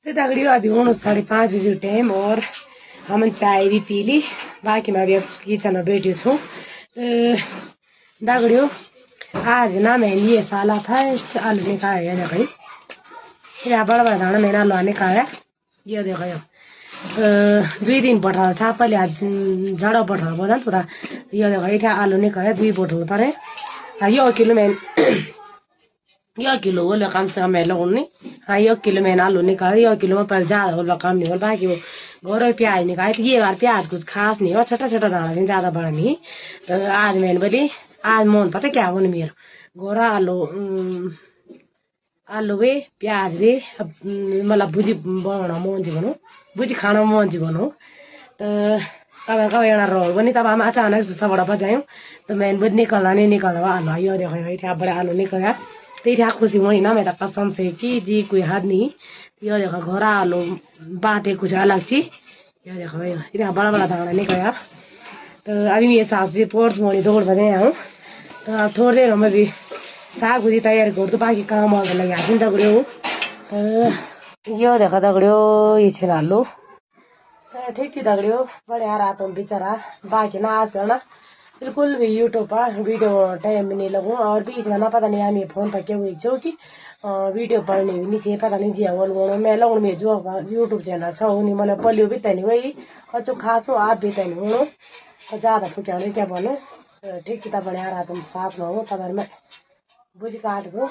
तो दगड़ियों अभी हूँ 5:30 बजे टाइम और हम चाय भी पी ली। बाकी मैं अभी किचन में बैठी हूँ। दगड़ियों आज ना मैंने ये साला फर्स्ट आलू निकाया है। देखो ये बड़ा बड़ा दाना मैंने आलू निकाया। ये देखो यो 2 दिन पठाल था पहले आज झाड़ा पठाल बोला थोड़ा। ये देखो ये आलू निकाया 2 बोतल पर है। यो किलो में यो किलो वो कम से कम मैं लगाऊंगी। हाँ 1 किलो मैंने आलू निकाला। 1 किलो में पर ज्यादा होगा कम नहीं होगा। बाकी वो घर में प्याज निकाले तो ये बार प्याज कुछ खास नहीं हो, छोटा छोटा दाना नहीं, ज्यादा बड़ा नहीं। तो आज मैंने बोली आज मोन पता क्या बोने मेरा गोरा आलू भी प्याज भी मतलब भुजी बनाना मोन जी बनो, भुजी खाना मोन जी बनो। तो कब कब यहाँ रोल बनी तब हम अचानक से सब बजायूँ। तो मैंने बोली निकलना नहीं निकलना आलू यो देखो बड़े आलू निकल तो खुशी हुई ना मैं तो कसम से कि जी कोई हद नहीं। यो देखो घोड़ा आलू बातें कुछ अलग थी। यो देखो ये बड़ा बड़ा दाना निकला। तो अभी मैं सास जी पोर्ट मोड़ी दौड़ बजे हूँ। तो अब थोड़ी देर में भी साग भुजी तैयारी कर तो बाकी काम आगे लगे आज दगड़ियों। तो यो देखो दगड़ियों ये छे आलू ठीक थी दगड़ियों बड़े आ रहा तुम बेचारा। बाकी ना आजकल ना बिल्कुल भी यूट्यूब पर वीडियो टाइम में नहीं लगूँ और बीच में ना पता नहीं हमें फोन पर क्या हुई छो कि वीडियो पढ़ने भी नहीं चाहिए पता नहीं जी बोल मैं लगूँ में जो यूट्यूब चैनल छो नहीं मतलब पलियो भी तैनी वही और जो खास हो आप भी तैनी हूँ तो ज़्यादा पुक्या क्या बोलो ठीक थी तब बढ़िया रहा तुम साथ में हो तब मैं बुझ काट दो।